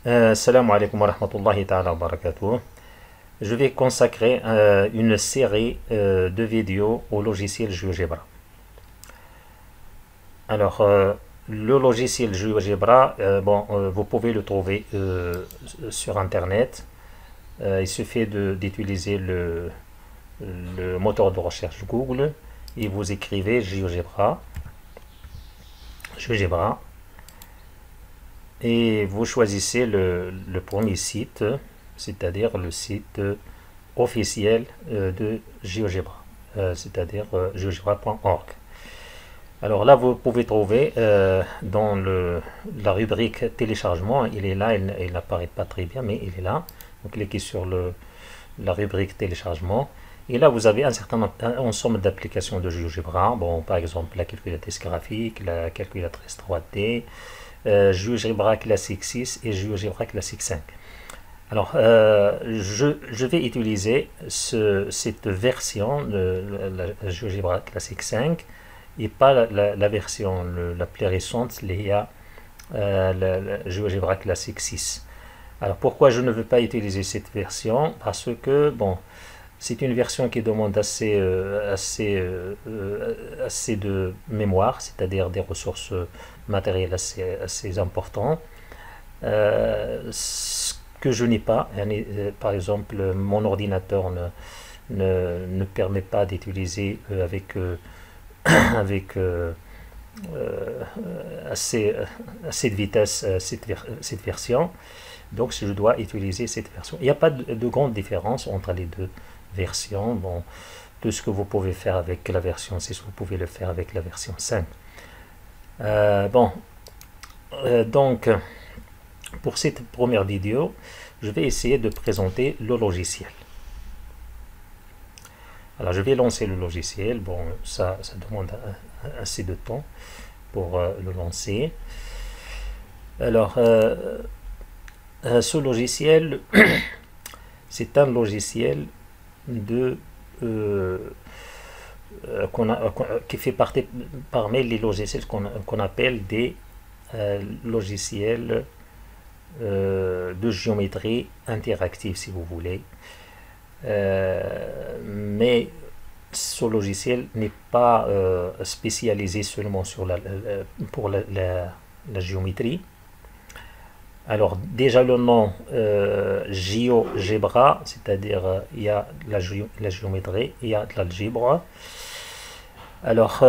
Salam alaikum wa rahmatullahi ta'ala wa barakatuh. Je vais consacrer une série de vidéos au logiciel GeoGebra. Alors, le logiciel GeoGebra, vous pouvez le trouver sur Internet. Il suffit d'utiliser le moteur de recherche Google et vous écrivez GeoGebra. Et vous choisissez le premier site, c'est-à-dire le site officiel de GeoGebra, c'est-à-dire geogebra.org. Alors là, vous pouvez trouver dans la rubrique téléchargement, il est là, il n'apparaît pas très bien, mais il est là. Vous cliquez sur la rubrique téléchargement. Et là, vous avez un certain ensemble d'applications de GeoGebra. Bon, par exemple, la calculatrice graphique, la calculatrice 3D, GeoGebra Classic 6 et GeoGebra Classic 5. Alors, je vais utiliser cette version de la GeoGebra Classic 5 et pas la version la plus récente, la GeoGebra Classic 6. Alors, pourquoi je ne veux pas utiliser cette version? Parce que, bon, c'est une version qui demande assez de mémoire, c'est-à-dire des ressources matérielles assez importantes, ce que je n'ai pas. Par exemple, mon ordinateur ne permet pas d'utiliser avec assez de vitesse cette version. Donc, je dois utiliser cette version. Il n'y a pas de grande différence entre les deux versions. Bon, tout ce que vous pouvez faire avec la version 6, vous pouvez le faire avec la version 5. Donc, pour cette première vidéo, je vais essayer de présenter le logiciel. Alors, je vais lancer le logiciel. Bon, ça demande assez de temps pour le lancer. Alors, ce logiciel, c'est un logiciel qui fait partie parmi les logiciels qu'on appelle des logiciels de géométrie interactive, si vous voulez. Mais ce logiciel n'est pas spécialisé seulement pour la géométrie. Alors déjà le nom GeoGebra, c'est-à-dire il y a la géométrie, il y a de l'algèbre. Alors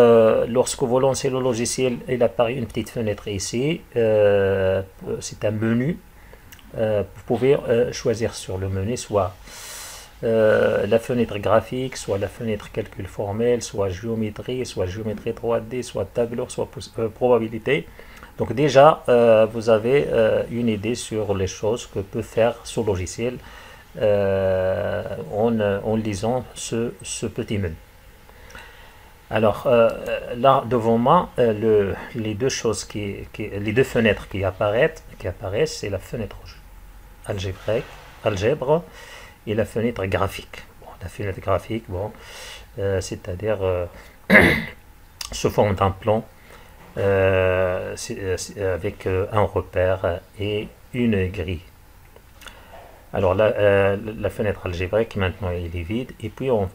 lorsque vous lancez le logiciel, il apparaît une petite fenêtre ici, c'est un menu. Vous pouvez choisir sur le menu soit la fenêtre graphique, soit la fenêtre calcul formel, soit géométrie 3D, soit tableau, soit probabilité. Donc déjà, vous avez une idée sur les choses que peut faire ce logiciel en lisant ce petit menu. Alors là, devant moi, les deux fenêtres qui apparaissent, c'est la fenêtre algèbre et la fenêtre graphique. Bon, la fenêtre graphique, bon, c'est-à-dire sous forme d'un plan. Avec un repère et une grille. Alors là, la fenêtre algébrique maintenant elle est vide, et puis en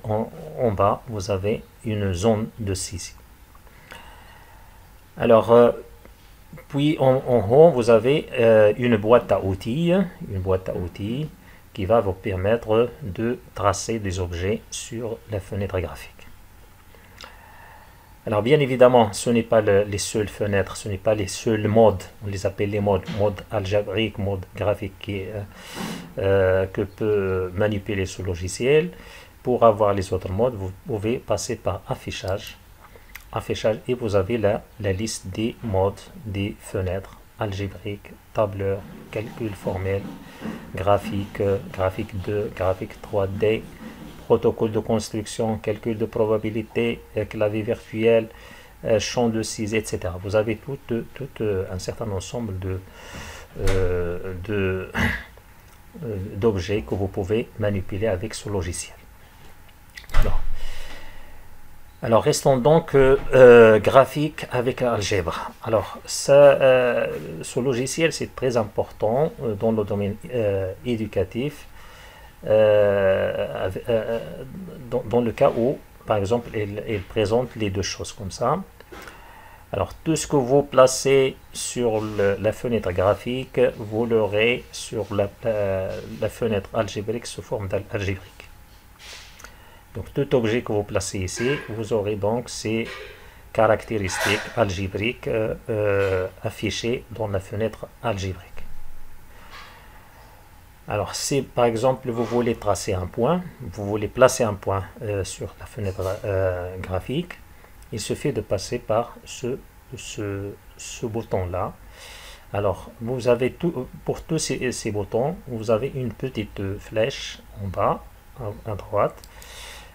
bas vous avez une zone de saisie. Alors puis en haut vous avez une boîte à outils qui va vous permettre de tracer des objets sur la fenêtre graphique. Alors bien évidemment, ce n'est pas les seules fenêtres, ce n'est pas les seuls modes, on les appelle les modes, mode algébrique, mode graphique que peut manipuler ce logiciel. Pour avoir les autres modes, vous pouvez passer par affichage et vous avez la liste des modes des fenêtres algébrique, tableur, calcul formel, graphique, graphique 2, graphique 3D, protocole de construction, calcul de probabilité, clavier virtuel, champ de saisie, etc. Vous avez tout un certain ensemble d'objets que vous pouvez manipuler avec ce logiciel. Alors, Alors, restons donc graphique avec algèbre. Alors, ce logiciel, c'est très important dans le domaine éducatif, dans le cas où, par exemple, il présente les deux choses comme ça. Alors, tout ce que vous placez sur la fenêtre graphique, vous l'aurez sur la fenêtre algébrique sous forme algébrique. Donc, tout objet que vous placez ici, vous aurez donc ces caractéristiques algébriques affichées dans la fenêtre algébrique. Alors, si par exemple vous voulez tracer un point, vous voulez placer un point sur la fenêtre graphique, il suffit de passer par ce bouton-là. Alors, vous avez pour tous ces boutons, vous avez une petite flèche en bas, à droite.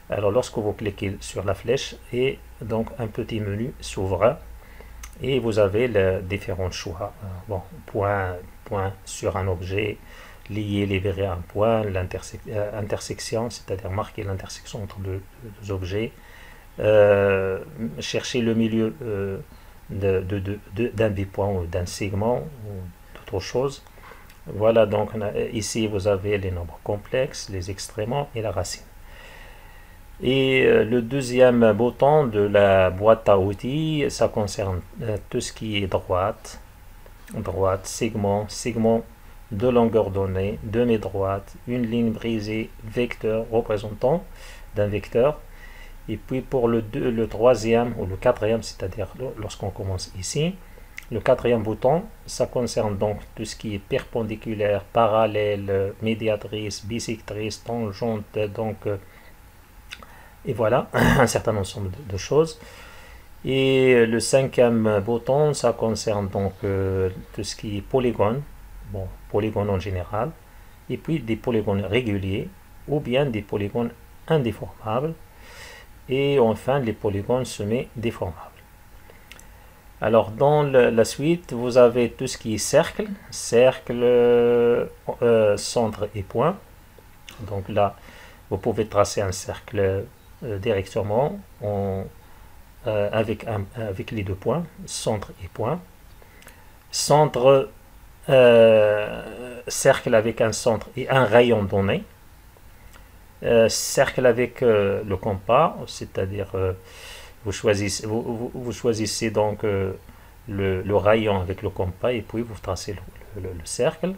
Alors, lorsque vous cliquez sur la flèche, et donc un petit menu s'ouvre et vous avez les différents choix. Bon, point sur un objet, lier, libérer un point, l'intersection, c'est-à-dire marquer l'intersection entre deux objets, chercher le milieu d'un des points ou d'un segment ou d'autre chose. Voilà, donc ici vous avez les nombres complexes, les extréments et la racine. Et le deuxième bouton de la boîte à outils, ça concerne tout ce qui est droite, segment de longueur donnée, demi-droite, une ligne brisée, vecteur représentant d'un vecteur. Et puis pour le troisième ou le quatrième, c'est-à-dire lorsqu'on commence ici, le quatrième bouton, ça concerne donc tout ce qui est perpendiculaire, parallèle, médiatrice, bisectrice, tangente, donc et voilà, un certain ensemble de choses. Et le cinquième bouton, ça concerne donc tout ce qui est polygone, bon, polygone en général, et puis des polygones réguliers, ou bien des polygones indéformables, et enfin les polygones semi-déformables. Alors dans la suite, vous avez tout ce qui est cercle, centre et point. Donc là, vous pouvez tracer un cercle directement avec les deux points, centre et point. Centre, cercle avec un centre et un rayon donné. Cercle avec le compas, c'est-à-dire vous choisissez donc le rayon avec le compas et puis vous tracez le cercle.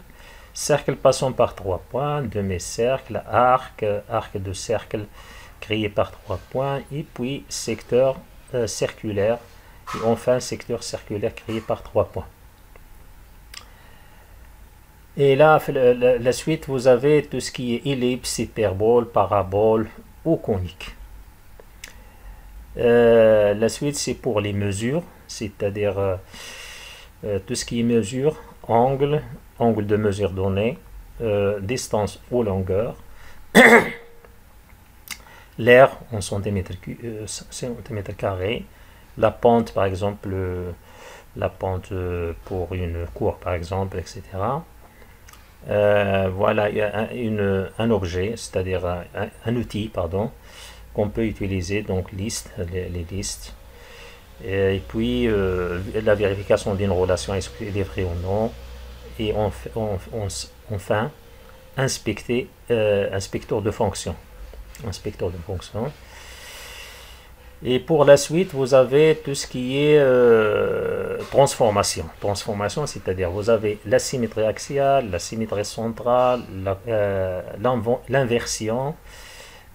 Cercle passant par 3 points, demi-cercle, arc de cercle créé par 3 points, et puis secteur circulaire, et enfin secteur circulaire créé par 3 points. Et là, la suite, vous avez tout ce qui est ellipse, hyperbole, parabole ou conique. La suite, c'est pour les mesures, c'est-à-dire tout ce qui est mesure, angle de mesure donné, distance ou longueur, l'air en centimètres carrés, la pente par exemple, la pente pour une cour par exemple, etc. Voilà, il y a un objet, c'est-à-dire un outil, pardon, qu'on peut utiliser, donc liste, les listes. Et puis la vérification d'une relation, est-ce qu'elle est vraie ou non. Et enfin, inspecteur de fonction. Et pour la suite, vous avez tout ce qui est transformation. Transformation, c'est-à-dire vous avez la symétrie axiale, la symétrie centrale, l'inversion,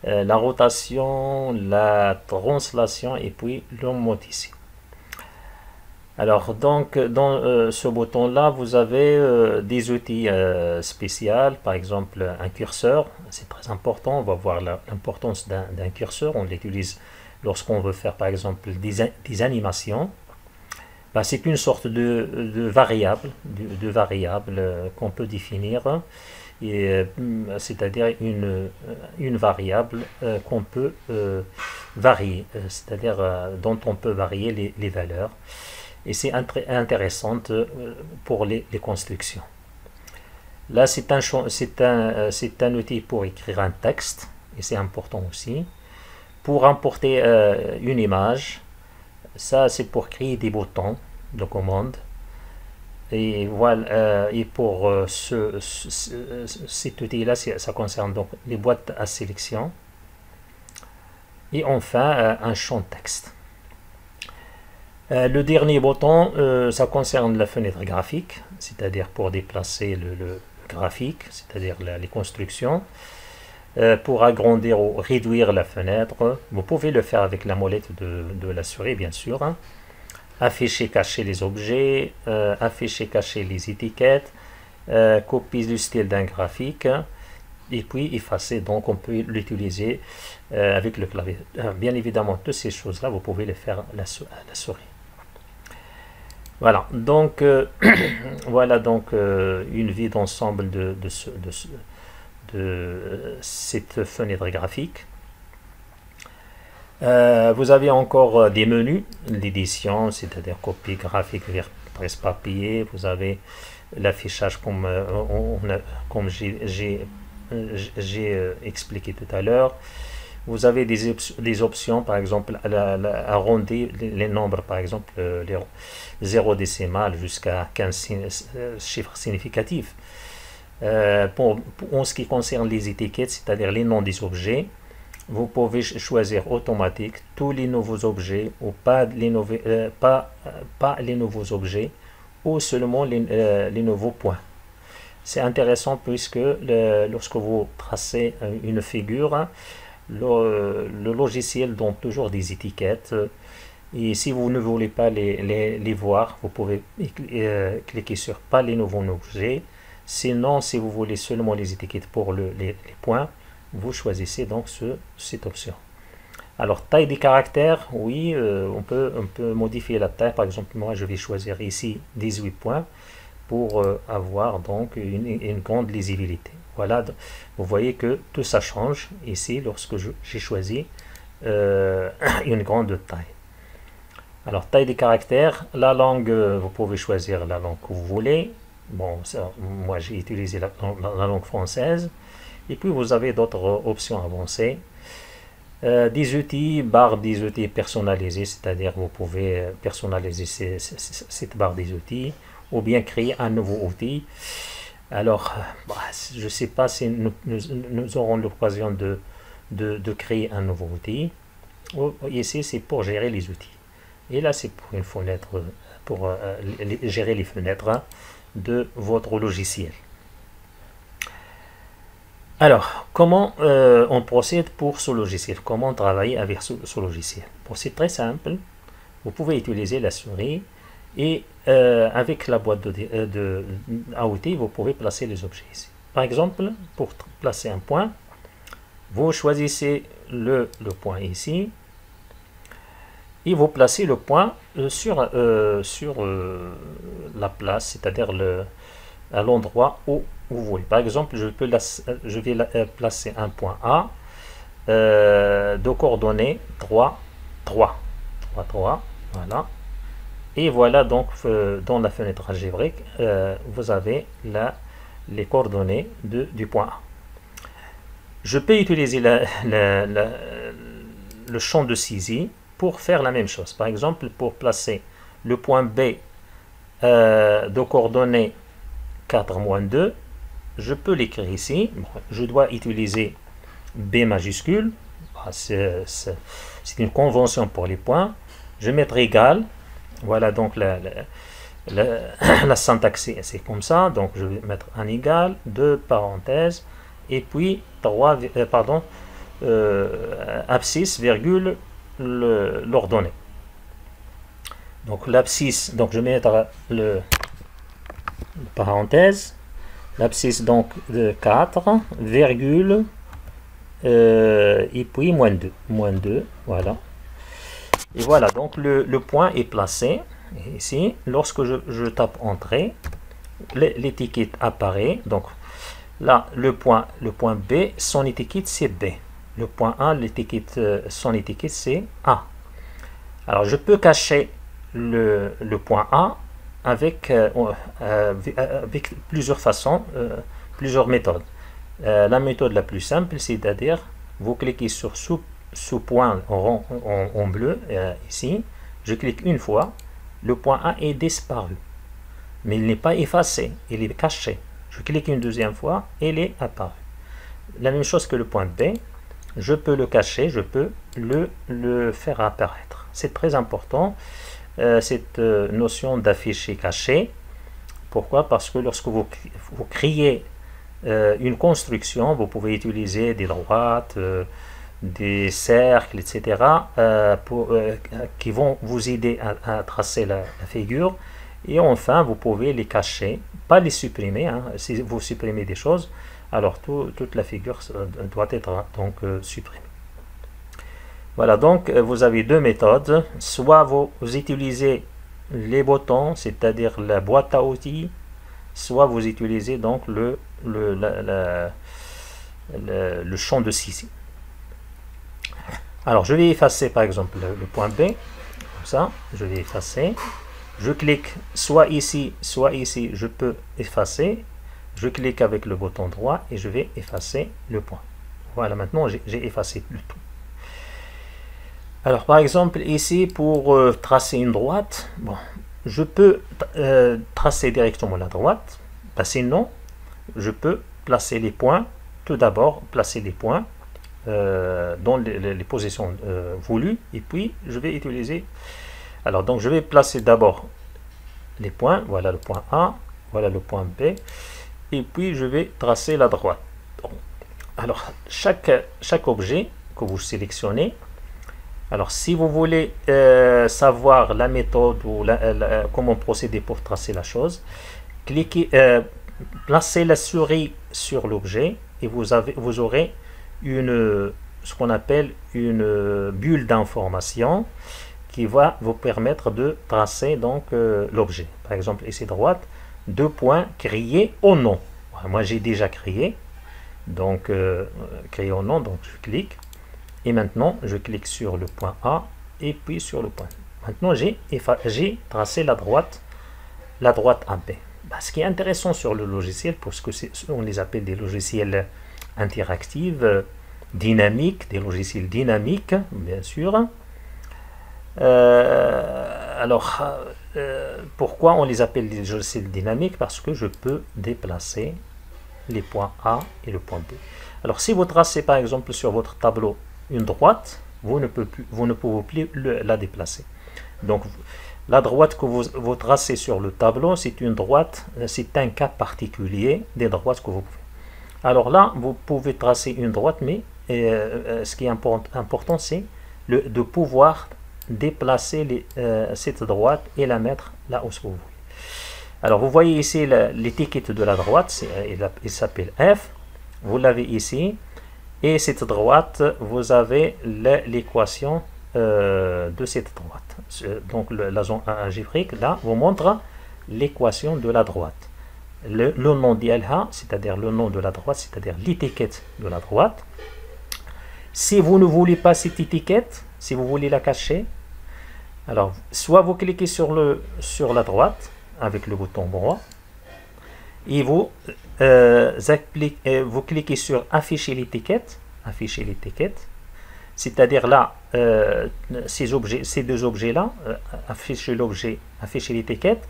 la rotation, la translation et puis l'homoticien. Alors donc dans ce bouton là vous avez des outils spéciaux, par exemple un curseur, c'est très important, on va voir l'importance d'un curseur, on l'utilise lorsqu'on veut faire par exemple des animations. Ben, c'est une sorte de variable, qu'on peut définir, c'est-à-dire une variable qu'on peut varier, c'est-à-dire dont on peut varier les valeurs. Et c'est intéressante pour les constructions. Là, c'est un outil pour écrire un texte, et c'est important aussi. Pour importer une image, ça c'est pour créer des boutons de commande. Et voilà, et pour cet outil-là, ça concerne donc les boîtes à sélection. Et enfin, un champ texte. Le dernier bouton, ça concerne la fenêtre graphique, c'est-à-dire pour déplacer le graphique, c'est-à-dire les constructions. Pour agrandir ou réduire la fenêtre, vous pouvez le faire avec la molette de la souris, bien sûr. Hein. Afficher, cacher les objets, afficher, cacher les étiquettes, copier le style d'un graphique, et puis effacer. Donc on peut l'utiliser avec le clavier. Bien évidemment, toutes ces choses-là, vous pouvez les faire à la souris. Voilà, donc voilà donc une vue d'ensemble de cette fenêtre graphique. Vous avez encore des menus d'édition, c'est-à-dire copie graphique vers presse-papier. Vous avez l'affichage comme j'ai expliqué tout à l'heure. Vous avez des options, par exemple, arrondir les nombres, par exemple, les 0 décimal jusqu'à 15 chiffres significatifs. En ce qui concerne les étiquettes, c'est-à-dire les noms des objets, vous pouvez choisir automatique tous les nouveaux objets ou pas les nouveaux objets ou seulement les nouveaux points. C'est intéressant puisque lorsque vous tracez une figure, le logiciel donne toujours des étiquettes et si vous ne voulez pas les voir, vous pouvez cliquer sur pas les nouveaux objets. Sinon, si vous voulez seulement les étiquettes pour les points, vous choisissez donc cette option. Alors, taille des caractères, oui, on peut modifier la taille. Par exemple, moi, je vais choisir ici 18 points pour avoir donc une grande lisibilité. Voilà, vous voyez que tout ça change ici lorsque j'ai choisi une grande taille. Alors, taille des caractères, la langue, vous pouvez choisir la langue que vous voulez. Bon, moi j'ai utilisé la langue française. Et puis vous avez d'autres options avancées. Des outils, barre des outils personnalisés, c'est-à-dire vous pouvez personnaliser cette barre des outils ou bien créer un nouveau outil. Alors, je ne sais pas si nous aurons l'occasion de créer un nouveau outil. Ici, c'est pour gérer les outils. Et là, c'est pour une fenêtre, pour gérer les fenêtres de votre logiciel. Alors, comment on procède pour ce logiciel? Comment travailler avec ce logiciel? Bon, c'est très simple. Vous pouvez utiliser la souris et avec la boîte à outils, vous pouvez placer les objets ici. Par exemple, pour placer un point, vous choisissez le point ici et vous placez le point sur la place, c'est-à-dire à l'endroit où vous voulez. Par exemple, je vais placer un point A de coordonnées 3, 3, 3, 3, voilà. Et voilà donc dans la fenêtre algébrique, vous avez là les coordonnées du point A. Je peux utiliser le champ de saisie pour faire la même chose. Par exemple, pour placer le point B de coordonnées 4-2, je peux l'écrire ici. Bon, je dois utiliser B majuscule. C'est une convention pour les points. Je vais mettre égal. Voilà donc la syntaxe, c'est comme ça. Donc je vais mettre un égal, 2 parenthèses, et puis 3, abscisse, virgule, l'ordonnée. Donc l'abscisse, donc je vais mettre le parenthèse, l'abscisse donc de 4, virgule, et puis moins 2, voilà. Et voilà, donc le point est placé ici. Lorsque je tape entrée, l'étiquette apparaît. Donc là, le point B, son étiquette c'est B. Le point A, son étiquette c'est A. Alors je peux cacher le point A avec plusieurs façons, plusieurs méthodes. La méthode la plus simple, c'est-à-dire vous cliquez sur ce point en bleu, ici, je clique une fois, le point A est disparu. Mais il n'est pas effacé, il est caché. Je clique une deuxième fois, il est apparu. La même chose que le point B, je peux le cacher, je peux le faire apparaître. C'est très important, cette notion d'afficher caché. Pourquoi? Parce que lorsque vous créez une construction, vous pouvez utiliser des droites, des cercles, etc. Qui vont vous aider à tracer la figure. Et enfin, vous pouvez les cacher, pas les supprimer. Hein. Si vous supprimez des choses, alors toute la figure doit être donc supprimée. Voilà, donc vous avez deux méthodes. Soit vous utilisez les boutons, c'est-à-dire la boîte à outils, soit vous utilisez donc le champ de saisie. Alors, je vais effacer par exemple le point B, comme ça, je vais effacer. Je clique soit ici, je peux effacer. Je clique avec le bouton droit et je vais effacer le point. Voilà, maintenant j'ai effacé le tout. Alors, par exemple, ici, pour tracer une droite, bon, je peux tracer directement la droite. Sinon, je peux placer les points. Tout d'abord, placer les points dans les positions voulues. Et puis, je vais utiliser... Alors, donc, je vais placer d'abord les points. Voilà le point A, voilà le point B. Et puis, je vais tracer la droite. Alors, chaque objet que vous sélectionnez, alors si vous voulez savoir la méthode ou comment procéder pour tracer la chose, cliquez, placez la souris sur l'objet et vous aurez ce qu'on appelle une bulle d'information qui va vous permettre de tracer donc l'objet. Par exemple, ici droite, deux points créés au nom. Moi j'ai déjà créé, donc créé au nom, donc je clique. Et maintenant, je clique sur le point A et puis sur le point. Maintenant, j'ai tracé la droite AB. Ce qui est intéressant sur le logiciel, parce que on les appelle des logiciels interactifs, dynamiques, des logiciels dynamiques, bien sûr. Pourquoi on les appelle des logiciels dynamiques? Parce que je peux déplacer les points A et le point B. Alors, si vous tracez par exemple sur votre tableau une droite, vous ne pouvez plus la déplacer. Donc, la droite que vous tracez sur le tableau, c'est une droite, c'est un cas particulier des droites que vous pouvez. Alors là, vous pouvez tracer une droite, mais ce qui est important, c'est de pouvoir déplacer cette droite et la mettre là où vous voulez. Alors, vous voyez ici l'étiquette de la droite, il s'appelle F. Vous l'avez ici. Et cette droite, vous avez l'équation de cette droite. Donc la zone algébrique, là, vous montre l'équation de la droite. Le nom d'ILH, c'est-à-dire le nom de la droite, c'est-à-dire l'étiquette de la droite. Si vous ne voulez pas cette étiquette, si vous voulez la cacher, alors soit vous cliquez sur la droite avec le bouton droit, et vous cliquez sur afficher l'étiquette, c'est-à-dire là, ces deux objets-là, afficher l'objet, afficher l'étiquette,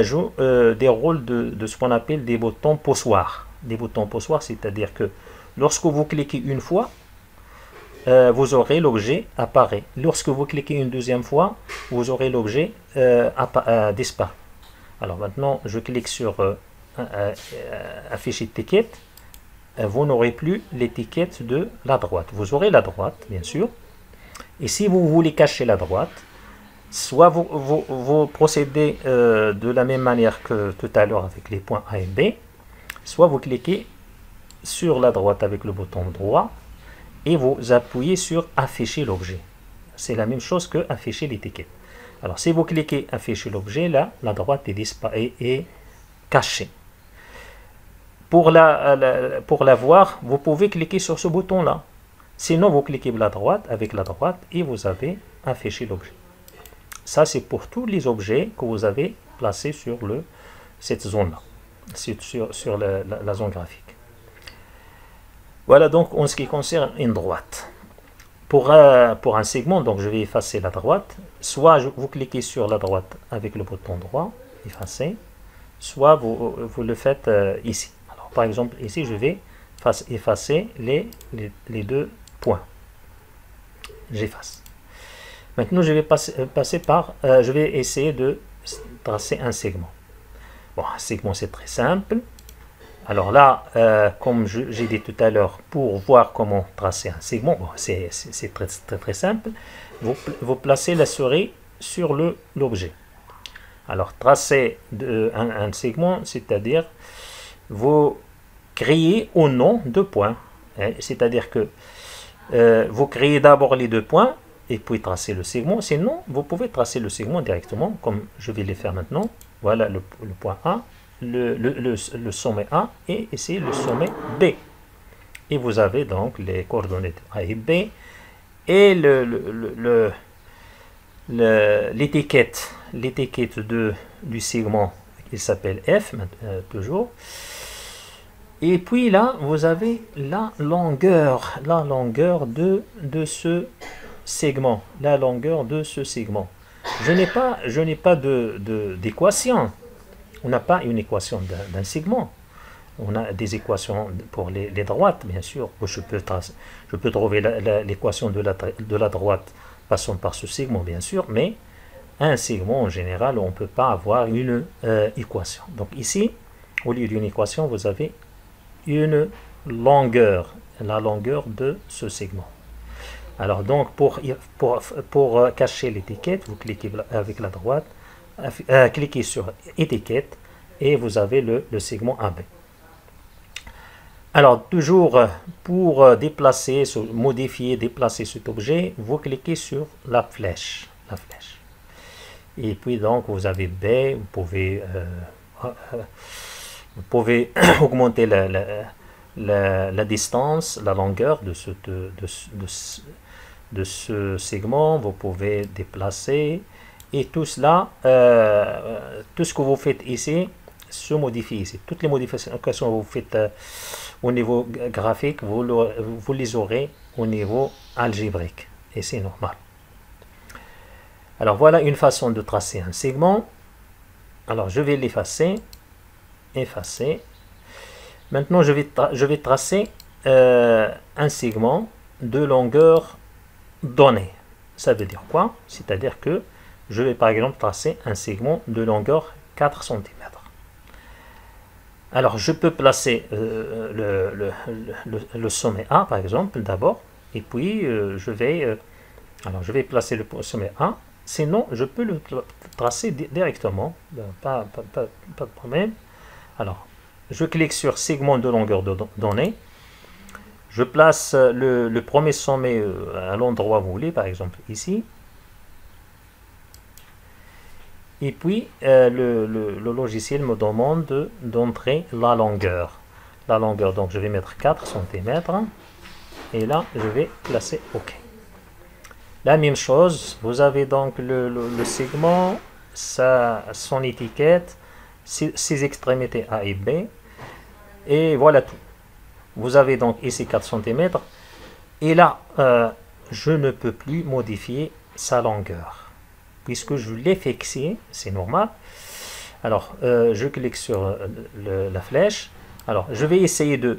jouent des rôles de ce qu'on appelle des boutons poussoirs. Des boutons poussoirs, c'est-à-dire que lorsque vous cliquez une fois, vous aurez l'objet apparaît. Lorsque vous cliquez une deuxième fois, vous aurez l'objet disparaît. Alors maintenant, je clique sur afficher étiquette. Vous n'aurez plus l'étiquette de la droite. Vous aurez la droite, bien sûr. Et si vous voulez cacher la droite, soit vous procédez de la même manière que tout à l'heure avec les points A et B, soit vous cliquez sur la droite avec le bouton droit et vous appuyez sur afficher l'objet. C'est la même chose que afficher l'étiquette. Alors si vous cliquez afficher l'objet, là, la droite est cachée. Pour la voir, vous pouvez cliquer sur ce bouton-là. Sinon, vous cliquez avec la droite et vous avez affiché l'objet. Ça, c'est pour tous les objets que vous avez placés sur cette zone-là, sur la zone graphique. Voilà donc en ce qui concerne une droite. pour un segment, donc je vais effacer la droite. Soit vous cliquez sur la droite avec le bouton droit, effacer, soit vous le faites ici. Alors, par exemple, ici, je vais effacer les deux points. J'efface. Maintenant, je vais je vais essayer de tracer un segment. Bon, un segment, c'est très simple. Alors là, comme j'ai dit tout à l'heure, pour voir comment tracer un segment, bon, c'est très simple. Vous placez la souris sur l'objet. Alors, tracer un segment, c'est-à-dire vous créez au nom deux points. C'est-à-dire que vous créez d'abord les deux points et puis tracer le segment. Sinon, vous pouvez tracer le segment directement, comme je vais le faire maintenant. Voilà le point A. Le sommet A et ici le sommet B. Et vous avez donc les coordonnées de A et B et l'étiquette du segment, il s'appelle F toujours. Et puis là, vous avez la longueur de ce segment. La longueur de ce segment. Je n'ai pas d'équation. On n'a pas une équation d'un segment. On a des équations pour les droites, bien sûr. Je peux trouver l'équation de la droite passant par ce segment, bien sûr, mais un segment, en général, on ne peut pas avoir une équation. Donc ici, au lieu d'une équation, vous avez une longueur, la longueur de ce segment. Alors donc, pour cacher l'étiquette, vous cliquez avec la droite, cliquez sur étiquette et vous avez le segment AB. Alors toujours pour modifier, déplacer cet objet, vous cliquez sur la flèche. Et puis donc vous avez B, vous pouvez augmenter la distance, la longueur de ce segment, vous pouvez déplacer. Et tout cela, tout ce que vous faites ici, se modifie ici. Toutes les modifications que vous faites au niveau graphique, vous les aurez au niveau algébrique. Et c'est normal. Alors voilà une façon de tracer un segment. Alors je vais l'effacer. Effacer. Maintenant je vais tracer un segment de longueur donnée. Ça veut dire quoi? C'est-à-dire que je vais par exemple tracer un segment de longueur 4 cm. Alors je peux placer le sommet A par exemple d'abord, et puis je vais placer le sommet A. Sinon je peux le tracer directement, pas de problème. Alors je clique sur segment de longueur donnée. Je place le premier sommet à l'endroit où vous voulez, par exemple ici. Et puis, le logiciel me demande d'entrer la longueur. La longueur, donc je vais mettre 4 cm. Et là, je vais placer OK. La même chose, vous avez donc le segment, son étiquette, ses extrémités A et B. Et voilà tout. Vous avez donc ici 4 cm. Et là, je ne peux plus modifier sa longueur. Puisque je l'ai fixé, c'est normal. Alors, je clique sur la flèche. Alors, je vais essayer de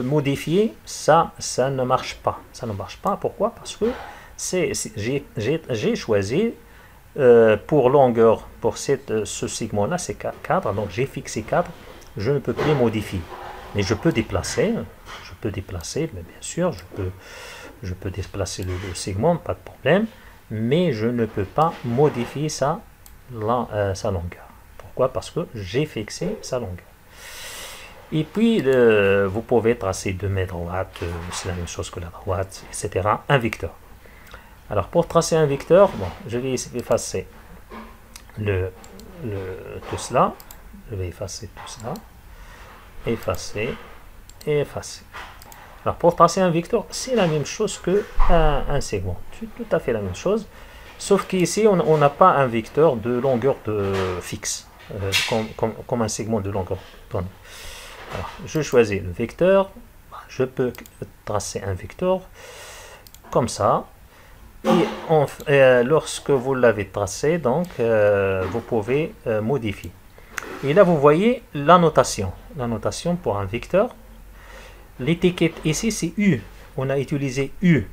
modifier. Ça ne marche pas. Ça ne marche pas. Pourquoi? Parce que j'ai choisi pour longueur, pour ce segment-là, c'est 4. Donc, j'ai fixé 4. Je ne peux plus modifier. Mais je peux déplacer. Mais bien sûr, je peux déplacer le segment, pas de problème. Mais je ne peux pas modifier sa longueur. Pourquoi? Parce que j'ai fixé sa longueur. Et puis, vous pouvez tracer de mes droites, c'est la même chose que la droite, etc. Un vecteur. Alors, pour tracer un vecteur, bon, je vais effacer tout cela. Je vais effacer tout cela. Effacer et effacer. Alors, pour tracer un vecteur, c'est la même chose qu'un segment. C'est tout à fait la même chose. Sauf qu'ici, on n'a pas un vecteur de longueur fixe, comme un segment de longueur donnée. Alors, je choisis le vecteur. Je peux tracer un vecteur. comme ça. Lorsque vous l'avez tracé, donc vous pouvez modifier. Et là, vous voyez la notation. La notation pour un vecteur. L'étiquette ici, c'est U. On a utilisé U.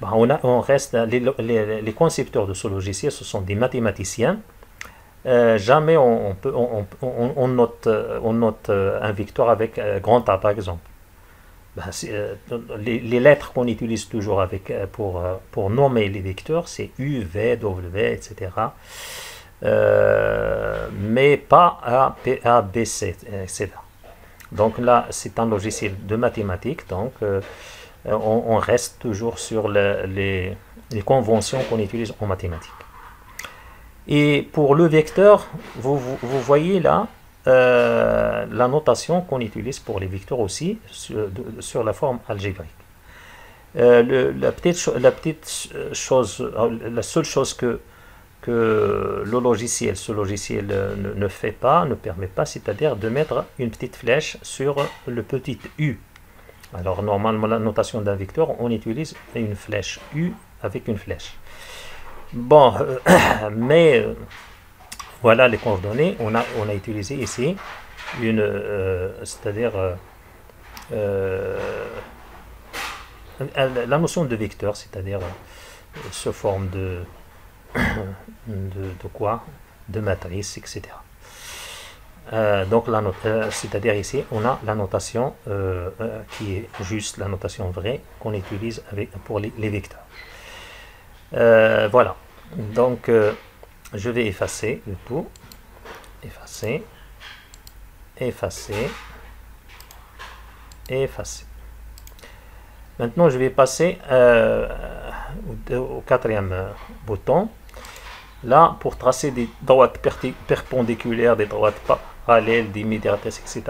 Ben, on reste, les concepteurs de ce logiciel, ce sont des mathématiciens. Jamais on note un vecteur avec grand A, par exemple. Ben, les lettres qu'on utilise toujours pour nommer les vecteurs, c'est U, V, W, etc. Mais pas A, P, A, B, C, etc. Donc là, c'est un logiciel de mathématiques, donc on reste toujours sur les conventions qu'on utilise en mathématiques. Et pour le vecteur, vous voyez là la notation qu'on utilise pour les vecteurs aussi sur la forme algébrique. La seule chose que ce logiciel ne fait pas, ne permet pas, c'est-à-dire de mettre une petite flèche sur le petit U. Alors normalement, la notation d'un vecteur, on utilise une flèche U avec une flèche. Bon, mais voilà les coordonnées. On a utilisé ici c'est-à-dire la notion de vecteur, c'est-à-dire sous forme de quoi? De matrice, etc. Donc, c'est-à-dire ici, on a la notation qui est juste la notation vraie qu'on utilise pour les vecteurs. Voilà. Donc, je vais effacer le tout. Effacer. Effacer. Effacer. Maintenant, je vais passer au quatrième bouton. Là, pour tracer des droites perpendiculaires, des droites parallèles, des immédiatrices, etc.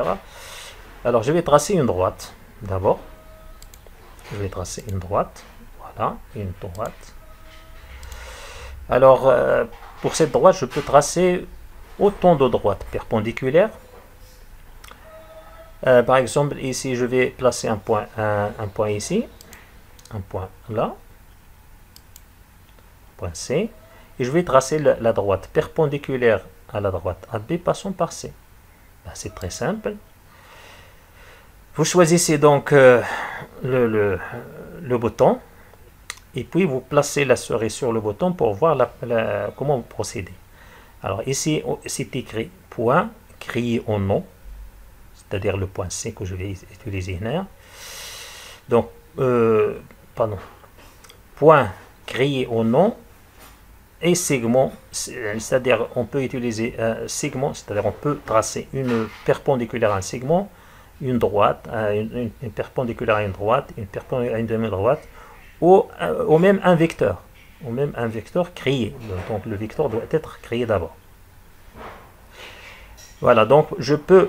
Alors, je vais tracer une droite d'abord. Je vais tracer une droite. Voilà, une droite. Alors, pour cette droite, je peux tracer autant de droites perpendiculaires. Par exemple, ici, je vais placer un point ici, un point là, point C. Et je vais tracer la droite perpendiculaire à la droite AB passant par C. C'est très simple. Vous choisissez donc le bouton et puis vous placez la souris sur le bouton pour voir comment vous procédez. Alors ici, c'est écrit point crié en nom, c'est-à-dire le point C que je vais utiliser là. Donc, point crié en nom. Et segment, c'est-à-dire on peut utiliser un segment, c'est-à-dire on peut tracer une perpendiculaire à un segment, une droite, une perpendiculaire à une droite, une perpendiculaire à une demi-droite, ou même un vecteur, créé. Donc le vecteur doit être créé d'abord. Voilà, donc je peux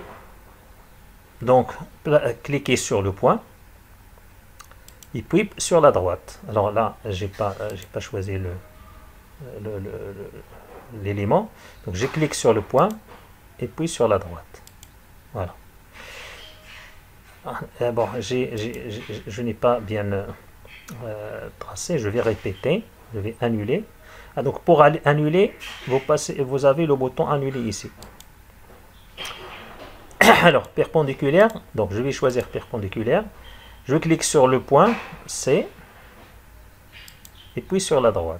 cliquer sur le point et puis sur la droite. Alors là, j'ai pas choisi l'élément, donc je clique sur le point et puis sur la droite. Voilà. Bon, je n'ai pas bien tracé, je vais répéter, je vais annuler. Donc pour annuler, vous avez le bouton annuler ici. Alors perpendiculaire, donc je vais choisir perpendiculaire, je clique sur le point C et puis sur la droite.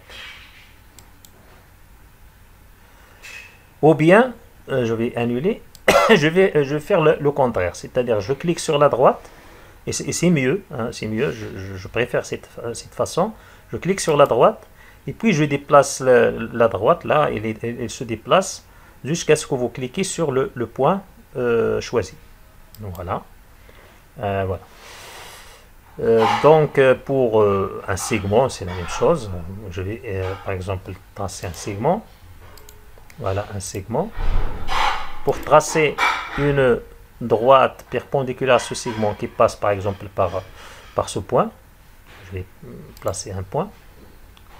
Ou bien, je vais annuler, je vais faire le contraire, c'est-à-dire je clique sur la droite, et c'est mieux, hein, je préfère cette façon, je clique sur la droite, et puis je déplace la droite, là, elle se déplace jusqu'à ce que vous cliquez sur le point choisi. Donc voilà. Voilà. Donc pour un segment, c'est la même chose, je vais par exemple tracer un segment. Voilà un segment. Pour tracer une droite perpendiculaire à ce segment qui passe par exemple par ce point, je vais placer un point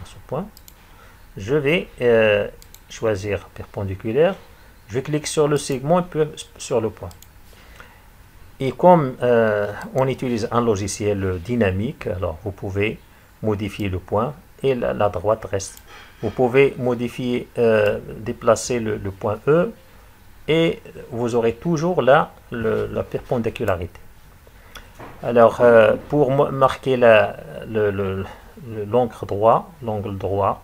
à ce point. Je vais choisir perpendiculaire. Je clique sur le segment et puis sur le point. Et comme on utilise un logiciel dynamique, alors vous pouvez modifier le point et la droite reste. Vous pouvez modifier, déplacer le point E et vous aurez toujours là la perpendicularité. Alors, pour marquer l'angle droit,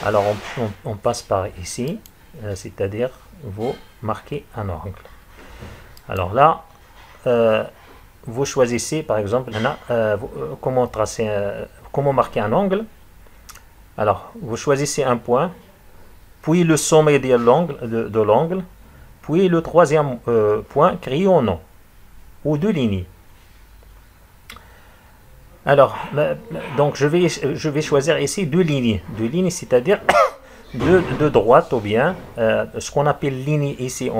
alors on passe par ici, c'est-à-dire vous marquez un angle. Alors là, vous choisissez par exemple comment marquer un angle. Alors, vous choisissez un point, puis le sommet de l'angle, puis le troisième point créé en nom, ou deux lignes. Alors, donc je vais choisir ici deux lignes, c'est-à-dire de droite ou bien ce qu'on appelle ligne ici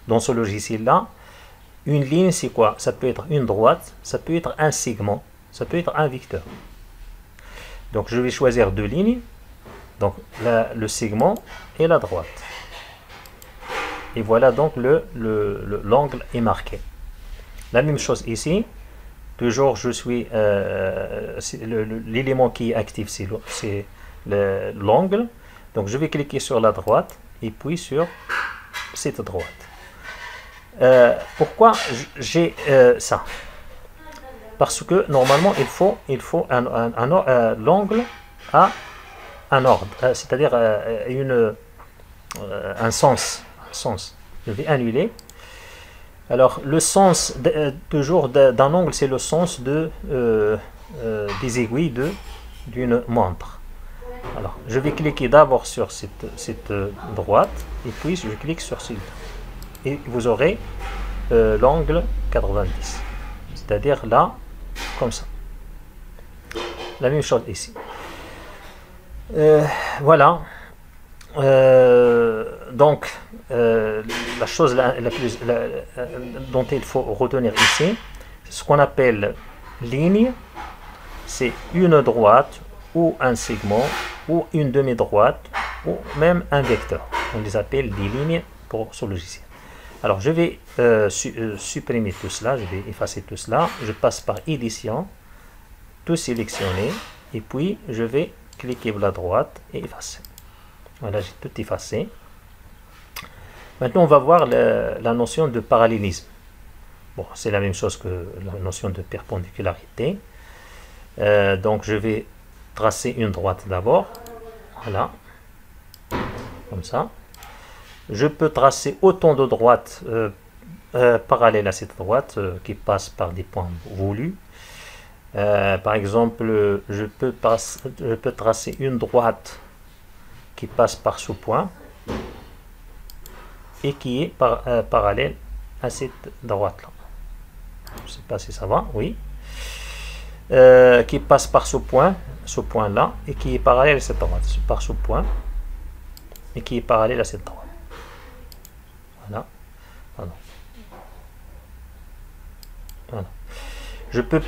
dans ce logiciel-là. Une ligne, c'est quoi? Ça peut être une droite, ça peut être un segment, ça peut être un vecteur. Donc je vais choisir deux lignes, donc le segment et la droite. Et voilà donc l'angle est marqué. La même chose ici, toujours je suis l'élément qui est actif, c'est l'angle. Donc je vais cliquer sur la droite et puis sur cette droite. Pourquoi j'ai ça? Parce que normalement il faut l'angle a un ordre, c'est-à-dire un sens. Je vais annuler. Alors le sens toujours d'un angle, c'est le sens des aiguilles d'une montre. Alors je vais cliquer d'abord sur cette droite et puis je clique sur celle-là. Et vous aurez l'angle 90, c'est-à-dire là, comme ça. La même chose ici. Voilà. Donc, la chose dont il faut retenir ici, ce qu'on appelle ligne, c'est une droite ou un segment ou une demi-droite ou même un vecteur. On les appelle des lignes pour ce logiciel. Alors, je vais supprimer tout cela, je vais effacer tout cela. Je passe par édition, tout sélectionner, et puis je vais cliquer sur la droite et effacer. Voilà, j'ai tout effacé. Maintenant, on va voir la notion de parallélisme. Bon, c'est la même chose que la notion de perpendicularité. Donc, je vais tracer une droite d'abord. Voilà, comme ça. Je peux tracer autant de droites parallèles à cette droite qui passent par des points voulus. Par exemple, je peux tracer une droite qui passe par ce point et qui est parallèle à cette droite-là. Je ne sais pas si ça va, oui. Qui passe par ce point-là, et qui est parallèle à cette droite, par ce point, et qui est parallèle à cette droite. Voilà. Pardon. Voilà. Je peux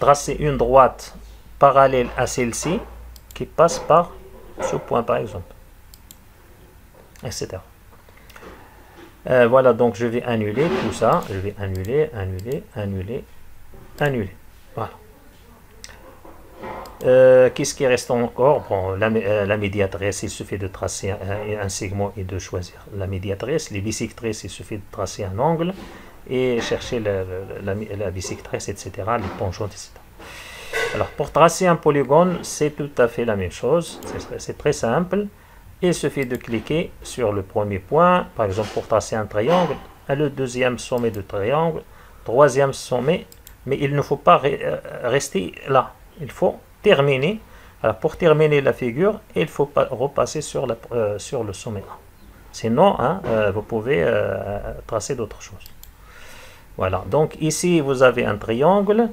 tracer une droite parallèle à celle-ci, qui passe par ce point par exemple, etc. Voilà, donc je vais annuler tout ça, je vais annuler. Voilà. Qu'est-ce qui reste encore? Bon, la médiatrice, il suffit de tracer un segment et de choisir la médiatrice. Les bisectrices, il suffit de tracer un angle et chercher la bisectrice, etc., les penchants, etc. Alors, pour tracer un polygone, c'est tout à fait la même chose. C'est très simple. Il suffit de cliquer sur le premier point, par exemple pour tracer un triangle, le deuxième sommet de triangle, troisième sommet, mais il ne faut pas rester là. Il faut terminer. Alors, pour terminer la figure, il faut repasser sur le sommet A. Sinon, hein, vous pouvez tracer d'autres choses. Voilà, donc ici vous avez un triangle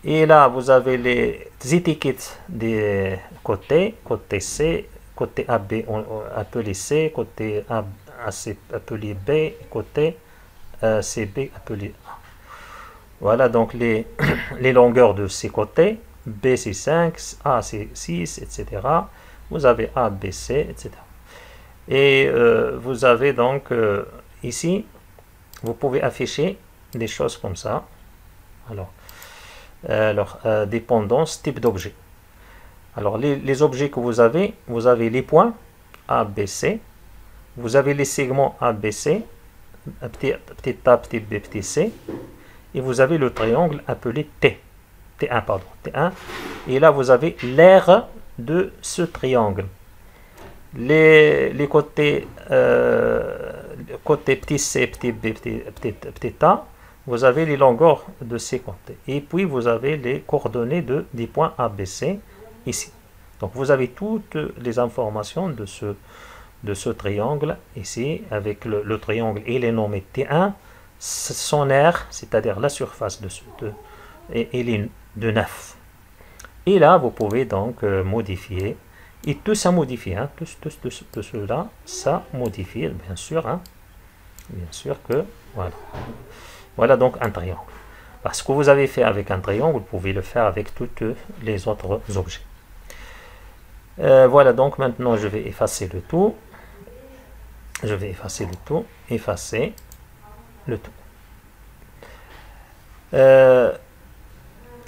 et là vous avez les étiquettes des côtés, côté C, côté AB appelé C, côté AC appelé B, côté CB appelé A. Voilà donc les longueurs de ces côtés, B c'est 5, A c'est 6, etc. Vous avez A, B, C, etc. Et vous avez donc ici, vous pouvez afficher des choses comme ça. Alors, Alors, dépendance, type d'objet. Alors, les objets que vous avez les points A, B, C. Vous avez les segments A, B, C, petit A, petit B, petit C. Et vous avez le triangle appelé T. T1, pardon. T1. Et là, vous avez l'aire de ce triangle. Les côtés, côté petit c, petit b, petit a, vous avez les longueurs de ces côtés. Et puis vous avez les coordonnées des points A, B, C ici. Donc vous avez toutes les informations de ce triangle ici, avec le triangle, il est nommé T1, son aire, c'est-à-dire la surface il est de 9. Et là, vous pouvez donc modifier. Et tout ça modifie, hein, tout cela, ça modifie, bien sûr, hein, bien sûr que, voilà. Voilà donc un triangle. Parce que vous avez fait avec un triangle, vous pouvez le faire avec tous les autres objets. Voilà, donc maintenant je vais effacer le tout. Je vais effacer le tout, effacer le tout.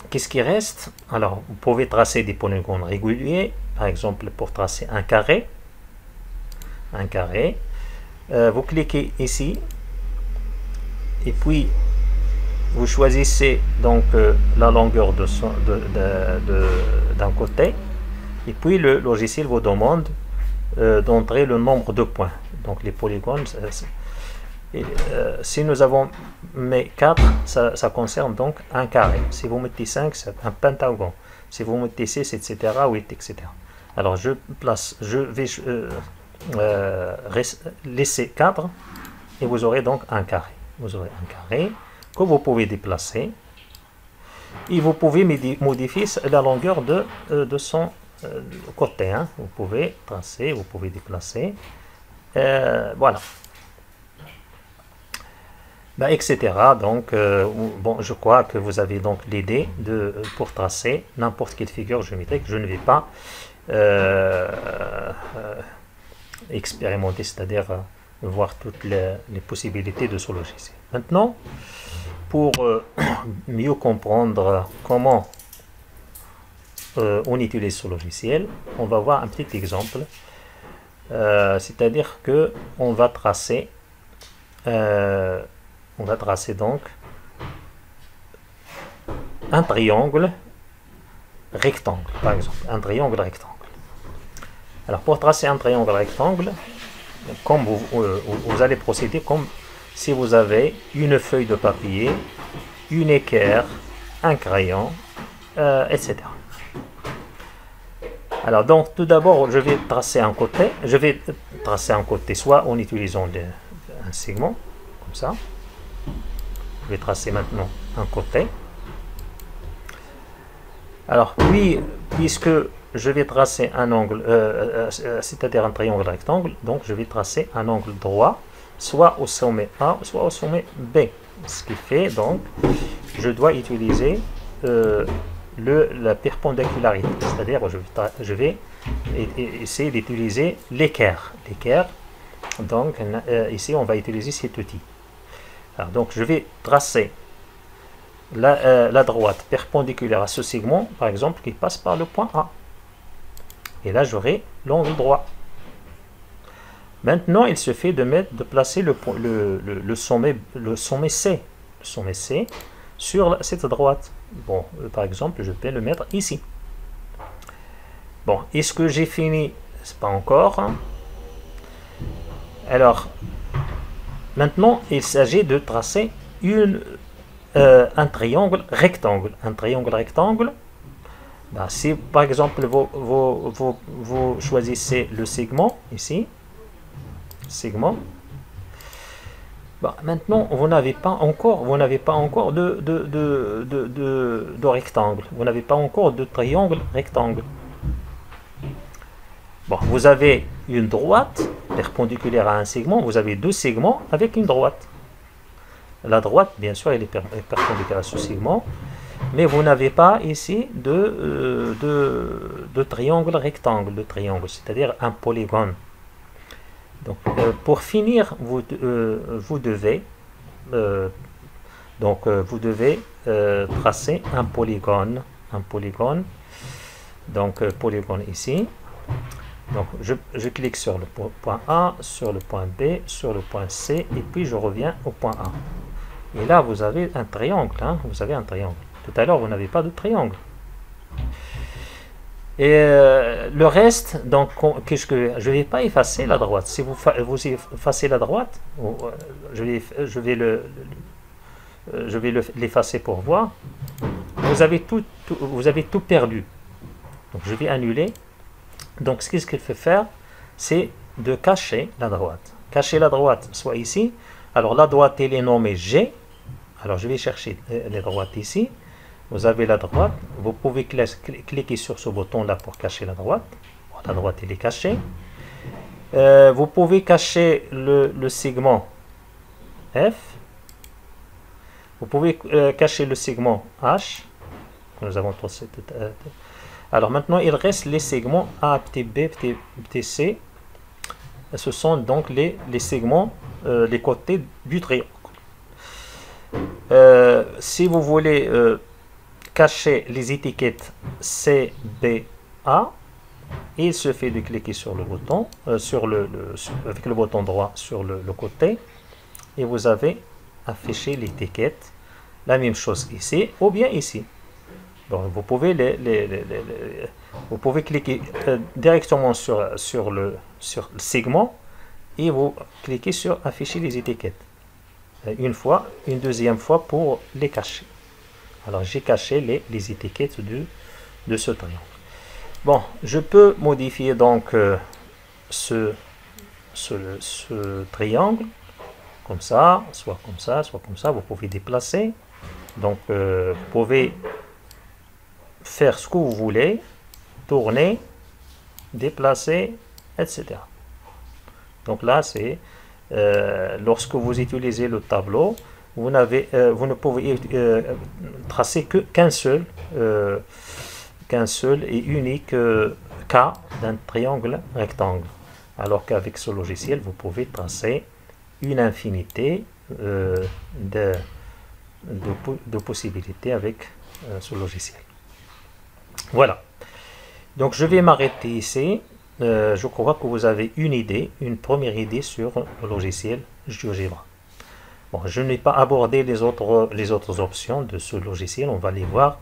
Qu'est-ce qui reste? Alors, vous pouvez tracer des polygones réguliers. Par exemple, pour tracer un carré, vous cliquez ici, et puis vous choisissez donc la longueur d'un côté, et puis le logiciel vous demande d'entrer le nombre de points. Donc les polygones, si nous avons mis 4, ça concerne donc un carré. Si vous mettez 5, c'est un pentagone. Si vous mettez 6, etc., 8, etc. Alors je vais laisser 4 et vous aurez donc un carré. Vous aurez un carré que vous pouvez déplacer et vous pouvez modifier la longueur de son côté. Hein. Vous pouvez tracer, vous pouvez déplacer. Voilà. Etc. Donc, bon, je crois que vous avez donc l'idée pour tracer n'importe quelle figure géométrique. Je ne vais pas expérimenter, c'est-à-dire voir toutes les possibilités de ce logiciel. Maintenant, pour mieux comprendre comment on utilise ce logiciel, on va voir un petit exemple. C'est-à-dire que on va tracer donc un triangle rectangle, par exemple, un triangle rectangle. Alors pour tracer un triangle rectangle, comme vous allez procéder comme si vous avez une feuille de papier, une équerre, un crayon, etc. Alors donc tout d'abord je vais tracer un côté, soit en utilisant un segment, comme ça. Je vais tracer maintenant un côté. Alors puis, puisque je vais tracer un angle, c'est-à-dire un triangle rectangle, donc je vais tracer un angle droit, soit au sommet A, soit au sommet B. Ce qui fait donc, je dois utiliser la perpendicularité, c'est-à-dire je vais essayer d'utiliser l'équerre. Donc ici on va utiliser cet outil. Alors, donc je vais tracer la droite perpendiculaire à ce segment, par exemple, qui passe par le point A. Et là j'aurai l'angle droit. Maintenant il suffit de placer le sommet C, sur cette droite. Bon, par exemple, je peux le mettre ici. Bon, est-ce que j'ai fini? C'est pas encore. Hein. Alors, maintenant, il s'agit de tracer un triangle rectangle. Un triangle rectangle, si par exemple vous choisissez le segment ici, maintenant vous n'avez pas encore de rectangle, vous n'avez pas encore de triangle rectangle. Bon, vous avez une droite perpendiculaire à un segment, vous avez deux segments avec une droite. La droite, bien sûr, elle est perpendiculaire à ce segment, mais vous n'avez pas ici de triangle rectangle, c'est-à-dire un polygone. Donc, pour finir, vous devez Donc vous devez tracer un polygone. Donc polygone ici. Donc je clique sur le point A, sur le point B, sur le point C, et puis je reviens au point A. Et là vous avez un triangle, hein, vous avez un triangle. Tout à l'heure vous n'avez pas de triangle. Et le reste, donc je ne vais pas effacer la droite. Si vous effacez la droite, je vais l'effacer pour voir. Vous avez tout perdu. Donc je vais annuler. Donc ce qu'il faut faire, c'est de cacher la droite. Cacher la droite, soit ici. Alors la droite, elle est nommée G. Alors je vais chercher les droites ici. Vous avez la droite. Vous pouvez cliquer sur ce bouton-là pour cacher la droite. Bon, la droite, elle est cachée. Vous pouvez cacher le segment F. Vous pouvez cacher le segment H. Nous avons tracé tout. Alors maintenant, il reste les segments A, petit B, petit C. Ce sont donc les segments, les côtés du triangle. Si vous voulez cacher les étiquettes C, B, A, il suffit de cliquer sur le bouton, avec le bouton droit sur le côté, et vous avez affiché l'étiquette. La même chose ici, ou bien ici. Donc, vous pouvez cliquer directement sur le segment et vous cliquez sur afficher les étiquettes. Une fois, une deuxième fois pour les cacher. Alors j'ai caché les étiquettes de ce triangle. Bon, je peux modifier donc ce triangle comme ça, soit comme ça, soit comme ça. Vous pouvez déplacer. Donc vous pouvez faire ce que vous voulez, tourner, déplacer, etc. Donc là, c'est lorsque vous utilisez le tableau, vous ne pouvez tracer qu'un seul et unique cas d'un triangle rectangle. Alors qu'avec ce logiciel, vous pouvez tracer une infinité de possibilités avec ce logiciel. Voilà. Donc je vais m'arrêter ici. Je crois que vous avez une première idée sur le logiciel GeoGebra. Bon, je n'ai pas abordé les autres options de ce logiciel. On va les voir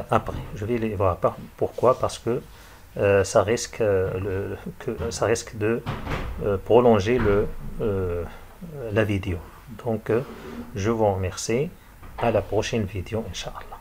après. Je vais les voir. Pourquoi? Parce que ça risque de prolonger la vidéo. Donc je vous remercie. À la prochaine vidéo, Inch'Allah.